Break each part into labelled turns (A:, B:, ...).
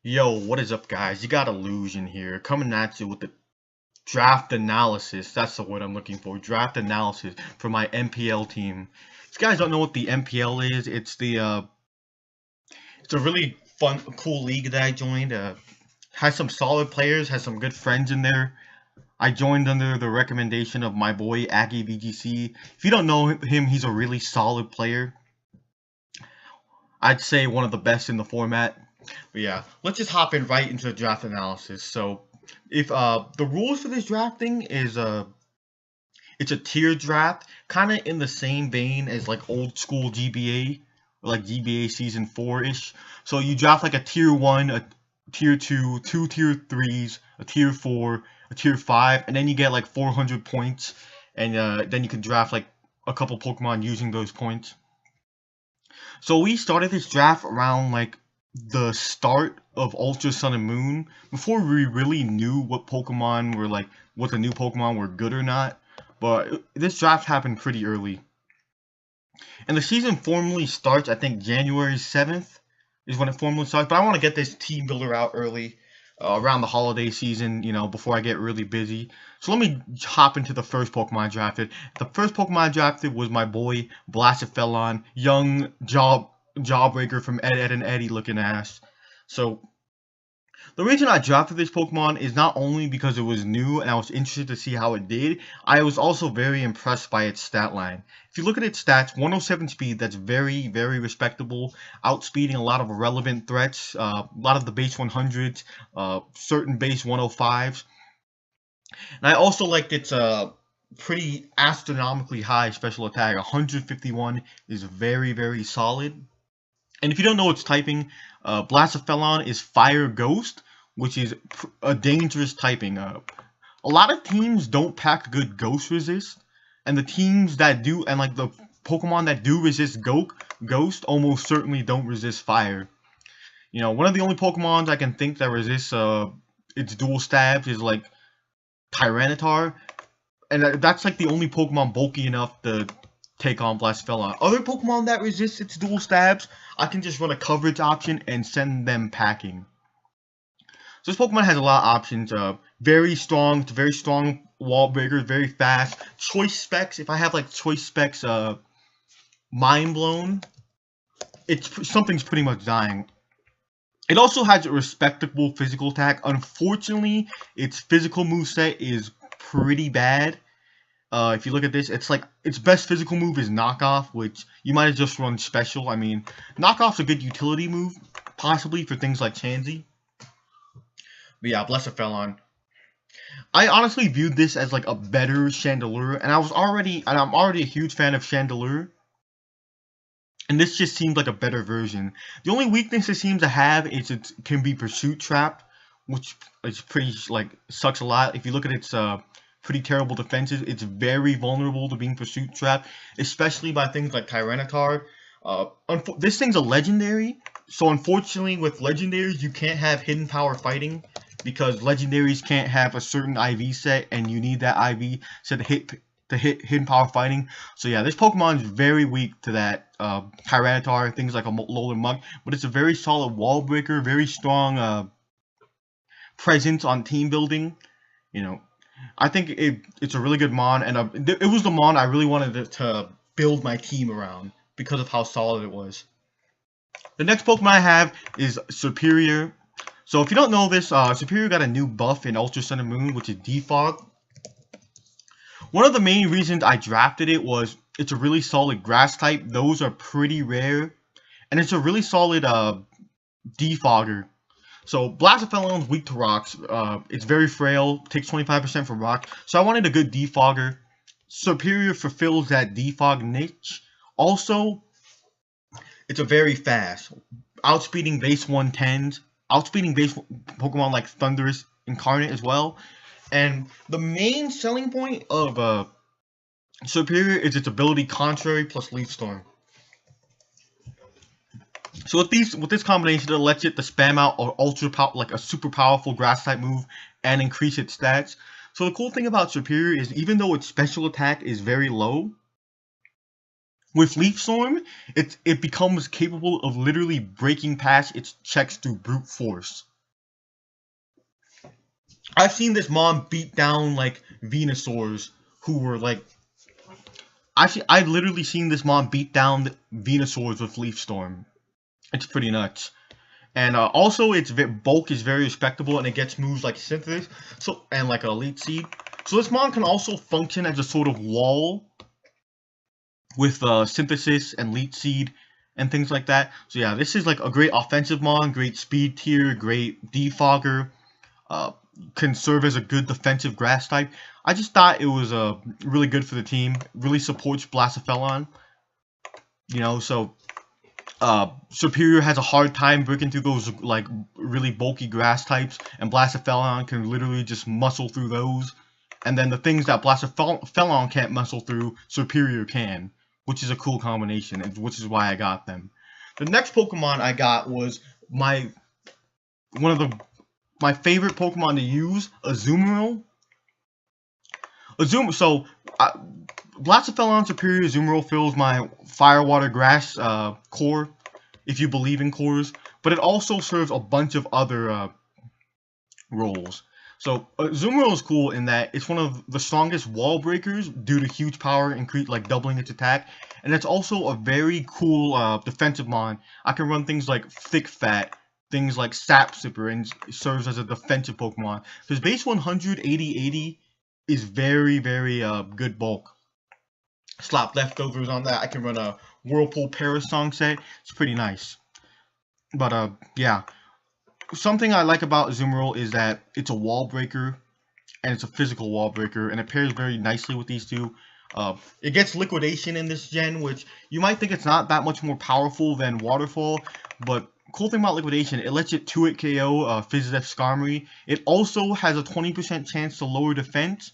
A: Yo, what is up, guys? You got Illusion here, coming at you with the draft analysis. That's the word I'm looking for. Draft analysis for my MPL team. If you guys don't know what the MPL is, it's a really fun, cool league that I joined. Has some solid players, has some good friends in there. I joined under the recommendation of my boy Aggie VGC. If you don't know him, he's a really solid player. I'd say one of the best in the format. But yeah, let's just hop in right into the draft analysis. So, if the rules for this drafting is it's a tier draft, kind of in the same vein as like old school GBA, like GBA Season 4-ish. So you draft like a tier 1, a tier 2, two tier 3s, a tier 4, a tier 5, and then you get like 400 points, and then you can draft like a couple Pokemon using those points. So we started this draft around like the start of Ultra Sun and Moon, before we really knew what Pokemon were like, what the new Pokemon were good or not. But this draft happened pretty early. And the season formally starts, I think, January 7th is when it formally starts. But I want to get this team builder out early, around the holiday season, you know, before I get really busy. So let me hop into the first Pokemon I drafted. The first Pokemon I drafted was my boy Blacephalon, young jawbreaker from Ed and Eddie looking ass. So the reason I drafted this Pokemon is not only because it was new and I was interested to see how it did, I was also very impressed by its stat line. If you look at its stats, 107 speed, that's very, very respectable, outspeeding a lot of relevant threats, a lot of the base 100s, certain base 105s. And I also liked its pretty astronomically high special attack. 151 is very, very solid. And if you don't know its typing, Blacephalon is Fire Ghost, which is a dangerous typing. A lot of teams don't pack good Ghost resist, and the teams that do, and like the Pokemon that do resist Ghost almost certainly don't resist Fire. You know, one of the only Pokemons I can think that resists its dual stabs is like Tyranitar, and that's like the only Pokemon bulky enough to take on Blacephalon. Other Pokemon that resist its dual stabs, I can just run a coverage option and send them packing. So this Pokemon has a lot of options. Very strong wall breaker, very fast. Choice specs, if I have like choice specs mind blown, something's pretty much dying. It also has a respectable physical attack. Unfortunately, its physical moveset is pretty bad. If you look at this, it's like its best physical move is Knockoff, which you might have just run special. I mean, Knockoff's a good utility move, possibly for things like Chansey. But yeah, Blacephalon. I honestly viewed this as like a better Chandelure, and I'm already a huge fan of Chandelure. And this just seems like a better version. The only weakness it seems to have is it can be Pursuit Trapped, which is pretty like sucks a lot. If you look at its pretty terrible defenses, it's very vulnerable to being Pursuit Trapped, especially by things like Tyranitar. This thing's a legendary, so unfortunately with legendaries you can't have hidden power fighting, because legendaries can't have a certain IV set, and you need that IV set to hit hidden power fighting. So yeah, this Pokemon is very weak to that Tyranitar, things like a Alolan Muk, but it's a very solid wall breaker, very strong presence on team building. You know, I think it's a really good Mon, and it was the Mon I really wanted to build my team around because of how solid it was. The next Pokemon I have is Superior. So if you don't know this, Superior got a new buff in Ultra Sun and Moon, which is Defog. One of the main reasons I drafted it was it's a really solid grass type. Those are pretty rare, and it's a really solid defogger. So Blacephalon is weak to rocks. It's very frail, takes 25% from rock. So I wanted a good defogger. Superior fulfills that defog niche. Also, it's a very fast, outspeeding base 110s, outspeeding base Pokemon like Thundurus Incarnate as well. And the main selling point of Superior is its ability Contrary plus Leaf Storm. So with this combination, it lets it to spam out like a super powerful grass type move and increase its stats. So the cool thing about Superior is even though its special attack is very low, with Leaf Storm, it becomes capable of literally breaking past its checks through brute force. I've seen this mon beat down like Venusaurs who were like. Actually, I've literally seen this mon beat down Venusaurs with Leaf Storm. It's pretty nuts. And also, its bulk is very respectable, and it gets moves like Synthesis, and like Elite Seed. So this mon can also function as a sort of wall with Synthesis and Elite Seed and things like that. So yeah, this is like a great offensive mon, great speed tier, great defogger. Can serve as a good defensive grass type. I just thought it was really good for the team. Really supports Blacephalon. You know, so Superior has a hard time breaking through those like really bulky grass types, and Blacephalon can literally just muscle through those. And then the things that Blacephalon can't muscle through, Superior can, which is a cool combination, and which is why I got them. The next Pokemon I got was my favorite Pokemon to use, Azumarill. Blacephalon Superior Azumarill fills my Fire, Water, Grass core, if you believe in cores, but it also serves a bunch of other roles. So Azumarill is cool in that it's one of the strongest wall breakers due to huge power, like doubling its attack, and it's also a very cool defensive mon. I can run things like Thick Fat, things like Sap Sipper, and serves as a defensive Pokemon. His base 100, 80 is very, very good bulk. Slap leftovers on that. I can run a Whirlpool Parasong set. It's pretty nice. But yeah. Something I like about Azumarill is that it's a wall breaker, and it's a physical wall breaker, and it pairs very nicely with these two. It gets Liquidation in this gen, which you might think it's not that much more powerful than Waterfall, but cool thing about Liquidation, it lets it 2-hit KO Fizzdeath Skarmory. It also has a 20% chance to lower defense.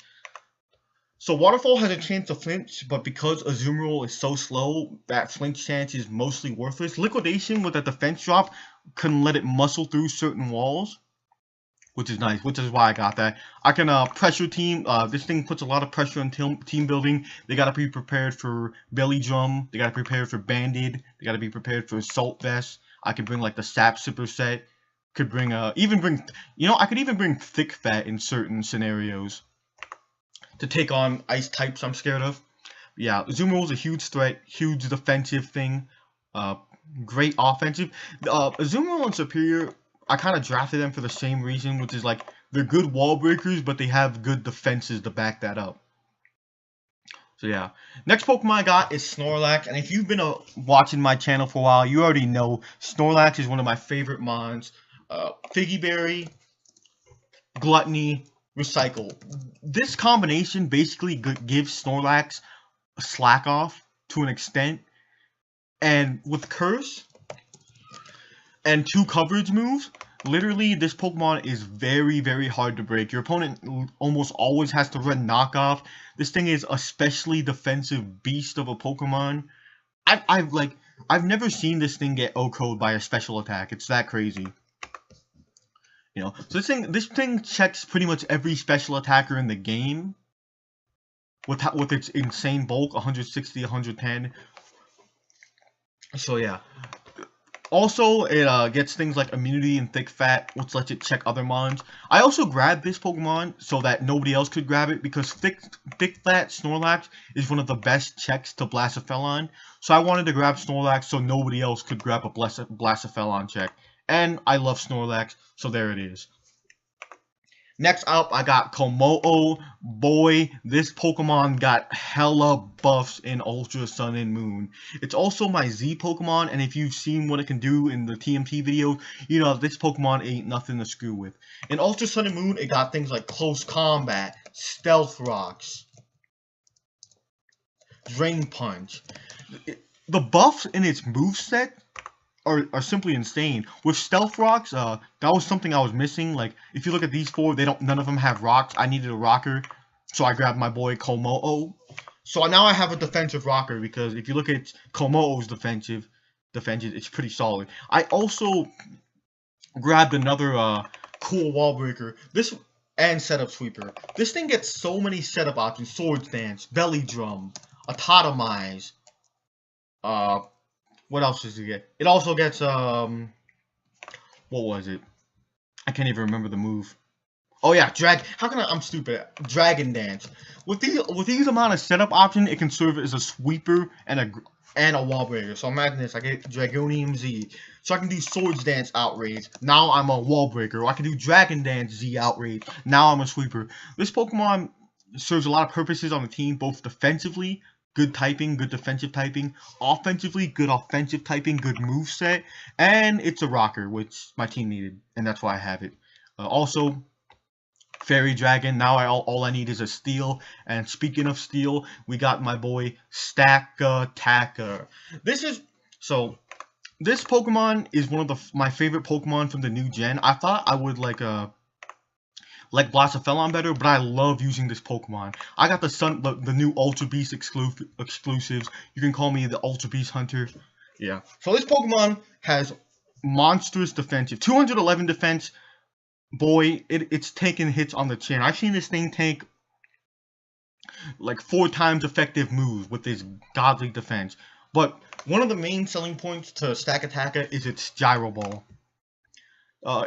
A: So Waterfall has a chance to flinch, but because Azumarill is so slow, that flinch chance is mostly worthless. Liquidation with a defense drop can let it muscle through certain walls, which is nice, which is why I got that. I can pressure team. This thing puts a lot of pressure on team building. They gotta be prepared for Belly Drum. They gotta be prepared for Banded. They gotta be prepared for Assault Vest. I could bring like the Sap Sipper set. Could bring I could even bring Thick Fat in certain scenarios to take on ice types I'm scared of. Yeah, Azumarill is a huge threat, huge defensive thing, great offensive. Azumarill and Superior, I kind of drafted them for the same reason, which is like they're good wall breakers, but they have good defenses to back that up. So yeah, next Pokemon I got is Snorlax, and if you've been watching my channel for a while, you already know Snorlax is one of my favorite mons. Figgy Berry, Gluttony, Recycle. This combination basically gives Snorlax a slack off to an extent, and with Curse and 2 coverage moves, literally this Pokemon is very, very hard to break. Your opponent almost always has to run knockoff. This thing is especially defensive beast of a Pokemon. I've never seen this thing get OHKO'd by a special attack. It's that crazy. You know, so this thing checks pretty much every special attacker in the game with its insane bulk, 160, 110. So yeah. Also, it gets things like Immunity and Thick Fat, which lets it check other mons. I also grabbed this Pokemon so that nobody else could grab it, because Thick Fat Snorlax is one of the best checks to Blacephalon. So I wanted to grab Snorlax so nobody else could grab a Blacephalon check. And I love Snorlax, so there it is. Next up, I got Komodo. Boy, this Pokemon got hella buffs in Ultra Sun and Moon. It's also my Z Pokemon, and if you've seen what it can do in the TMT video, you know this Pokemon ain't nothing to screw with. In Ultra Sun and Moon, it got things like Close Combat, Stealth Rocks, Drain Punch. The buffs in its moveset are simply insane. With Stealth Rocks, that was something I was missing. Like, if you look at these 4, none of them have rocks. I needed a rocker, so I grabbed my boy Komodo. So now I have a defensive rocker, because if you look at Komodo's defensive, it's pretty solid. I also grabbed another cool wall breaker. And setup sweeper. This thing gets so many setup options: Swords Dance, Belly Drum, Atomize. What else does it get? It also gets, what was it? I can't even remember the move. Oh yeah, how can I'm stupid. Dragon Dance. With these amount of setup options, it can serve as a sweeper and a wall breaker. So imagine this, I get Dragonium Z. So I can do Swords Dance Outrage. Now I'm a wall breaker. Or I can do Dragon Dance Z Outrage. Now I'm a sweeper. This Pokemon serves a lot of purposes on the team, both defensively, good typing, good defensive typing, offensively, good offensive typing, good moveset, and it's a rocker, which my team needed, and that's why I have it. Also, Fairy Dragon. Now all I need is a Steel. And speaking of Steel, we got my boy Stakataka. This Pokemon is one of my favorite Pokemon from the new gen. I thought I would like Blastofelon better, but I love using this Pokemon. I got the new Ultra Beast exclusives. You can call me the Ultra Beast Hunter. Yeah. So this Pokemon has monstrous defensive, 211 defense. Boy, it's taking hits on the chin. I've seen this thing take like 4 times effective moves with this godly defense. But one of the main selling points to Stakataka is its Gyro Ball.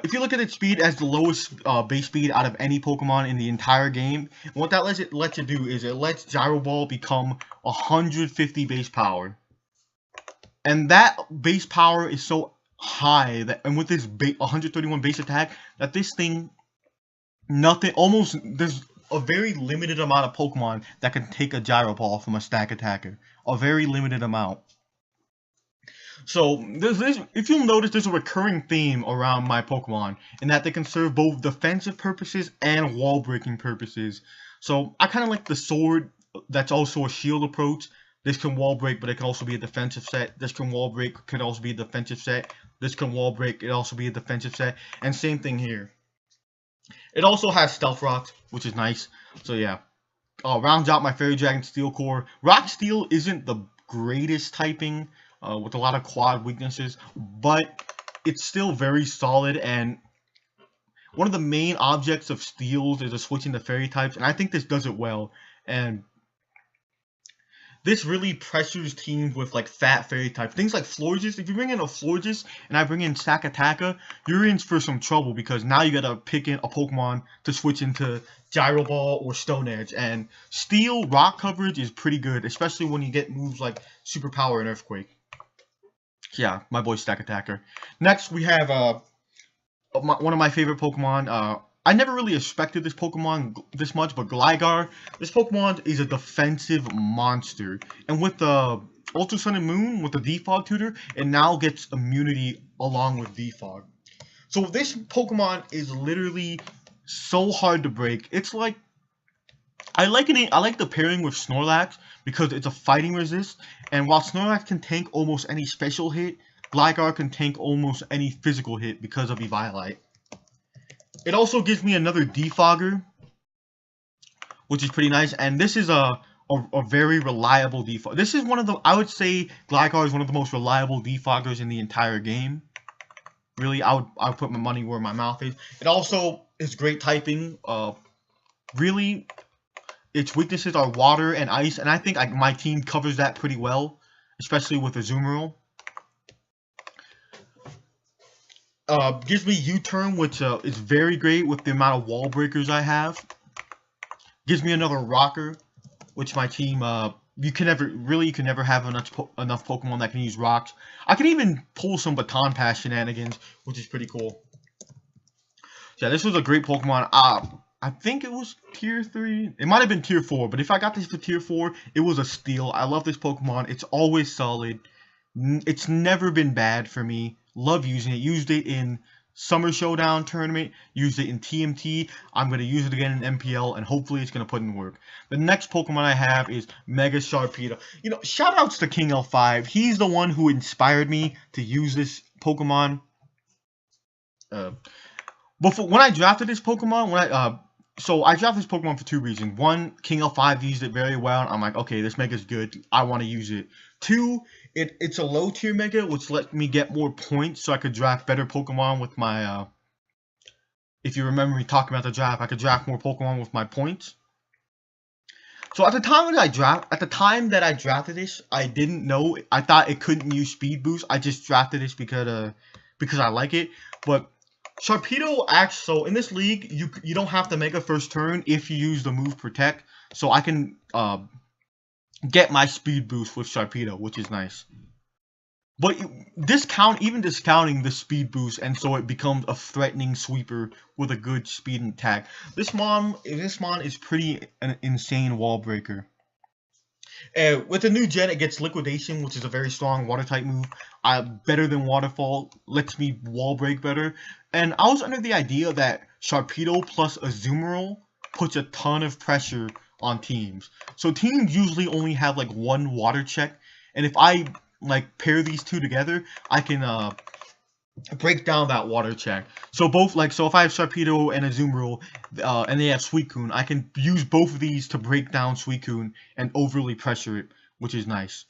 A: If you look at its speed as the lowest base speed out of any Pokemon in the entire game, what that lets it do is it lets Gyro Ball become 150 base power. And that base power is so high that, and with this 131 base attack, that this thing, there's a very limited amount of Pokemon that can take a Gyro Ball from a Stakataka. A very limited amount. So, if you'll notice, there's a recurring theme around my Pokemon, in that they can serve both defensive purposes and wall breaking purposes. So, I kind of like the sword that's also a shield approach. This can wall break, but it can also be a defensive set. This can wall break, could also be a defensive set. This can wall break, it also be a defensive set. And same thing here. It also has Stealth Rocks, which is nice. So yeah. Rounds out my Fairy Dragon Steel Core. Rock Steel isn't the greatest typing, with a lot of quad weaknesses, but it's still very solid, and one of the main objects of Steels is a switch into Fairy types, and I think this does it well. And this really pressures teams with like fat Fairy types. Things like Florges. If you bring in a Florges and I bring in Stakataka, you're in for some trouble, because now you gotta pick in a Pokemon to switch into Gyro Ball or Stone Edge. And Steel Rock coverage is pretty good, especially when you get moves like Super Power and Earthquake. Yeah, my boy Stakataka. Next, we have one of my favorite Pokemon. I never really expected this Pokemon this much, but Gligar. This Pokemon is a defensive monster. And with the Ultra Sun and Moon, with the Defog Tutor, it now gets immunity along with Defog. So this Pokemon is literally so hard to break. It's like, I like the pairing with Snorlax because it's a fighting resist. And while Snorlax can tank almost any special hit, Gligar can tank almost any physical hit because of Eviolite. It also gives me another Defogger, which is pretty nice. And this is a very reliable Defogger. This is one of the, I would say Gligar is one of the most reliable Defoggers in the entire game. Really, I would put my money where my mouth is. It also is great typing. Really, its weaknesses are water and ice, and I think my team covers that pretty well, especially with Azumarill. Gives me U-turn, which is very great with the amount of wall breakers I have. Gives me another rocker, which my team you can never have enough Pokemon that can use rocks. I can even pull some Baton Pass shenanigans, which is pretty cool. So yeah, this was a great Pokemon. I think it was tier 3. It might have been tier 4, but if I got this for tier 4, it was a steal. I love this Pokemon. It's always solid. It's never been bad for me. Love using it. Used it in Summer Showdown tournament. Used it in TMT. I'm going to use it again in MPL, and hopefully it's going to put in work. The next Pokemon I have is Mega Sharpedo. You know, shout outs to King L5. He's the one who inspired me to use this Pokemon. When I drafted this Pokemon, so I drafted this Pokemon for 2 reasons. 1, King L5 used it very well, and I'm like, okay, this Mega's good. I want to use it. 2, it's a low tier Mega, which let me get more points, so I could draft better Pokemon with my. If you remember me talking about the draft, I could draft more Pokemon with my points. So at the time that I drafted this, I didn't know. I thought it couldn't use Speed Boost. I just drafted this because I like it, but Sharpedo acts so in this league you don't have to Mega first turn if you use the move Protect, so I can get my speed boost with Sharpedo, which is nice. But even discounting the speed boost, and so it becomes a threatening sweeper with a good speed and attack. This mon is pretty an insane wall breaker. With the new gen, it gets Liquidation, which is a very strong water type move. Better than Waterfall, lets me wall break better. And I was under the idea that Sharpedo plus Azumarill puts a ton of pressure on teams. So teams usually only have like one water check, and if I like pair these two together, I can break down that water check. So if I have Sharpedo and Azumarill, and they have Suicune, I can use both of these to break down Suicune and overly pressure it, which is nice.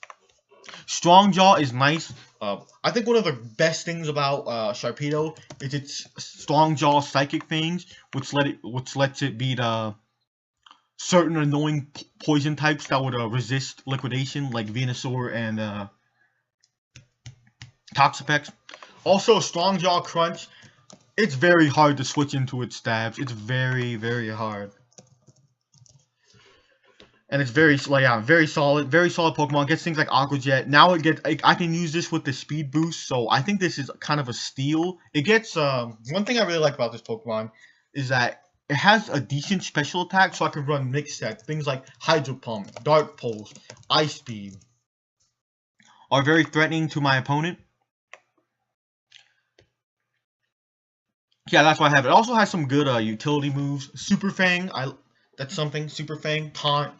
A: Strong Jaw is nice. I think one of the best things about Sharpedo is its Strong Jaw Psychic things, which lets it beat certain annoying poison types that would resist Liquidation, like Venusaur and Toxapex. Also, Strong Jaw Crunch. It's very hard to switch into its stabs. It's very, very hard. And it's very solid Pokemon. Gets things like Aqua Jet. Now I can use this with the speed boost, so I think this is kind of a steal. It gets, one thing I really like about this Pokemon is that it has a decent special attack, so I can run mixed sets. Things like Hydro Pump, Dark Pulse, Ice Beam are very threatening to my opponent. Yeah, that's why I have it. It also has some good utility moves. Super Fang, that's something. Super Fang, Taunt,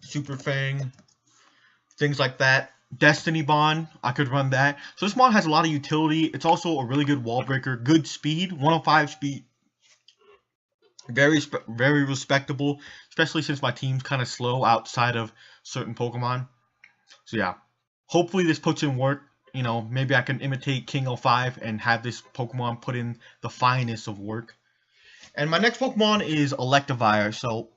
A: Super Fang, things like that. Destiny Bond, I could run that. So this mod has a lot of utility. It's also a really good wall breaker. Good speed, 105 speed. Very respectable, especially since my team's kind of slow outside of certain Pokemon. So yeah, hopefully this puts in work. You know, maybe I can imitate King 05 and have this Pokemon put in the finest of work. And my next Pokemon is Electivire. So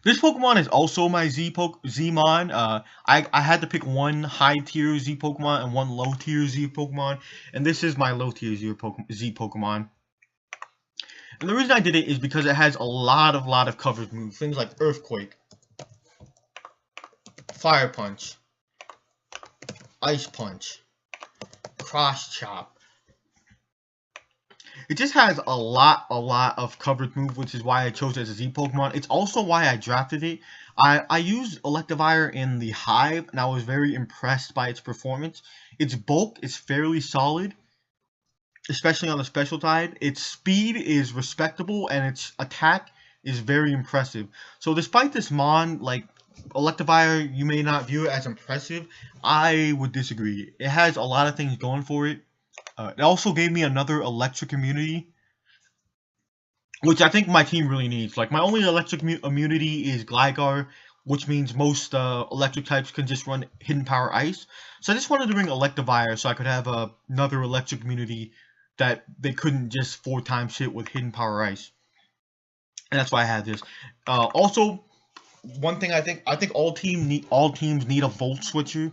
A: this Pokemon is also my Zmon. I had to pick one high tier Z Pokemon and one low tier Z Pokemon, and this is my low tier Z Pokemon. And the reason I did it is because it has a lot of coverage moves. Things like Earthquake, Fire Punch, Ice Punch, Cross Chop. It just has a lot of coverage move, which is why I chose it as a Z Pokemon. It's also why I drafted it. I used Electivire in the Hive, and I was very impressed by its performance. Its bulk is fairly solid, especially on the special type. Its speed is respectable, and its attack is very impressive. So despite this mon, like, Electivire, you may not view it as impressive. I would disagree. It has a lot of things going for it. It also gave me another electric immunity, which I think my team really needs. Like, my only electric immunity is Gligar, which means most electric types can just run Hidden Power Ice. So I just wanted to bring Electivire so I could have another electric immunity that they couldn't just 4 times hit with Hidden Power Ice. And that's why I had this. Also, one thing I think all teams need a Volt Switcher,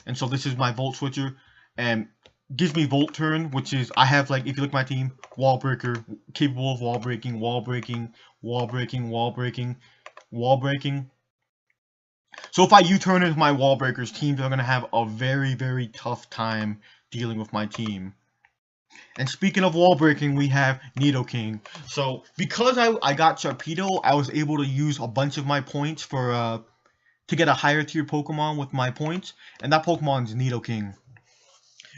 A: and so this is my Volt Switcher, and gives me Volt Turn, which is, I have, like, if you look at my team, Wall Breaker, capable of wall breaking, wall breaking, wall breaking, wall breaking, wall breaking. So if I U-turn into my wall breakers, teams are gonna have a very tough time dealing with my team. And speaking of wall breaking, we have Nidoking. So because I got Sharpedo, I was able to use a bunch of my points for to get a higher tier Pokemon with my points, and that Pokemon's Nidoking.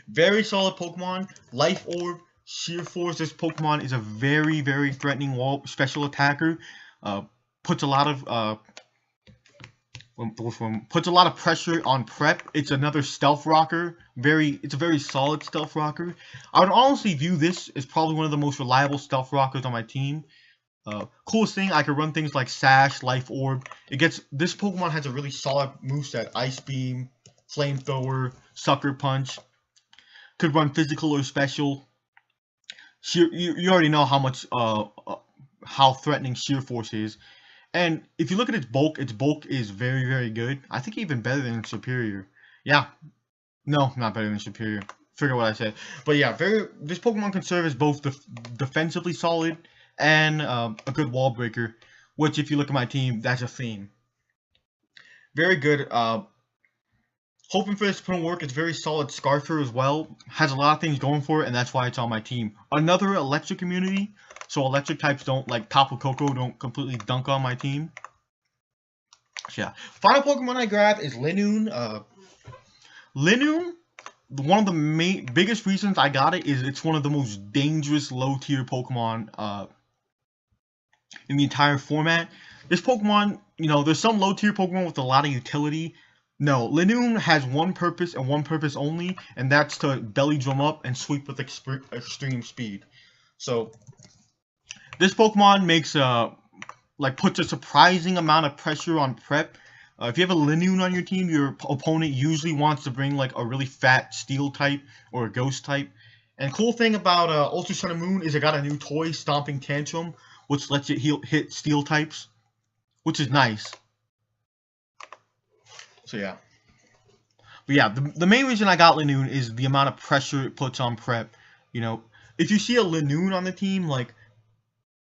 A: Very solid Pokemon. Life Orb, Sheer Force. This Pokemon is a very threatening wall special attacker. Puts a lot of pressure on prep. It's another stealth rocker. It's a very solid stealth rocker. I would honestly view this as probably one of the most reliable stealth rockers on my team. Coolest thing, I could run things like Sash, Life Orb. This Pokemon has a really solid moveset. Ice Beam, Flamethrower, Sucker Punch. Could run physical or special. You already know how threatening Sheer Force is. And if you look at its bulk is very good. I think even better than Superior. Yeah. No, not better than Superior. figure what I said. But yeah, this Pokemon can serve as both defensively solid and a good wall breaker, which if you look at my team, that's a theme. Very good. Hoping for this to work. It's very solid Scarfer as well. Has a lot of things going for it, and that's why it's on my team. Another electric immunity, so electric types don't, like Tapu Koko, don't completely dunk on my team. So yeah. Final Pokemon I grabbed is Linoone. Linoone, one of the biggest reasons I got it is it's one of the most dangerous low-tier Pokemon in the entire format. This Pokemon, you know, there's some low-tier Pokemon with a lot of utility. No, Linoone has one purpose and one purpose only, and that's to belly drum up and sweep with extreme speed. So, this Pokemon makes puts a surprising amount of pressure on prep. If you have a Linoone on your team, your opponent usually wants to bring like a really fat Steel type or a Ghost type. And cool thing about Ultra Sun and Moon is it got a new toy, Stomping Tantrum, which lets it hit Steel types, which is nice. So yeah. But yeah, the main reason I got Linoone is the amount of pressure it puts on prep. You know, if you see a Linoone on the team, like,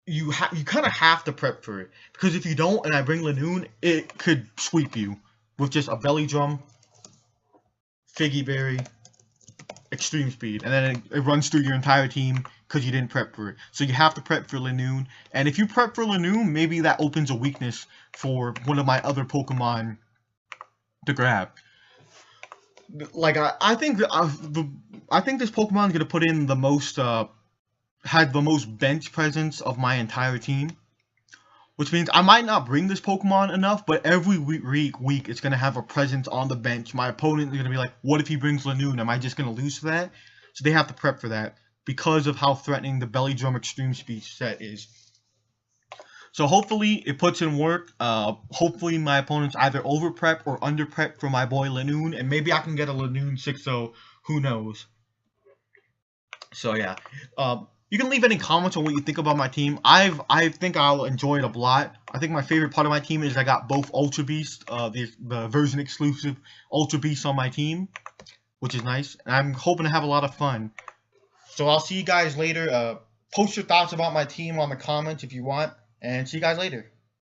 A: you kind of have to prep for it. Because if you don't, and I bring Linoone, it could sweep you with just a belly drum, Figgy Berry, extreme speed. And then it runs through your entire team because you didn't prep for it. So you have to prep for Linoone. And if you prep for Linoone, maybe that opens a weakness for one of my other Pokemon to grab. Like, I think this Pokemon is gonna put in the most had the most bench presence of my entire team, which means I might not bring this Pokemon enough, but every week it's gonna have a presence on the bench. My opponent is gonna be like, what if he brings Linoone? Am I just gonna lose for that? So they have to prep for that because of how threatening the Belly Drum Extreme Speed set is. So hopefully it puts in work. Hopefully my opponents either over prep or under prep for my boy Linoone, and maybe I can get a Linoone 6-0. Who knows? So yeah, you can leave any comments on what you think about my team. I think I'll enjoy it a lot. I think my favorite part of my team is I got both Ultra Beast, the version exclusive Ultra Beast on my team, which is nice. And I'm hoping to have a lot of fun. So I'll see you guys later. Post your thoughts about my team on the comments if you want. And see you guys later.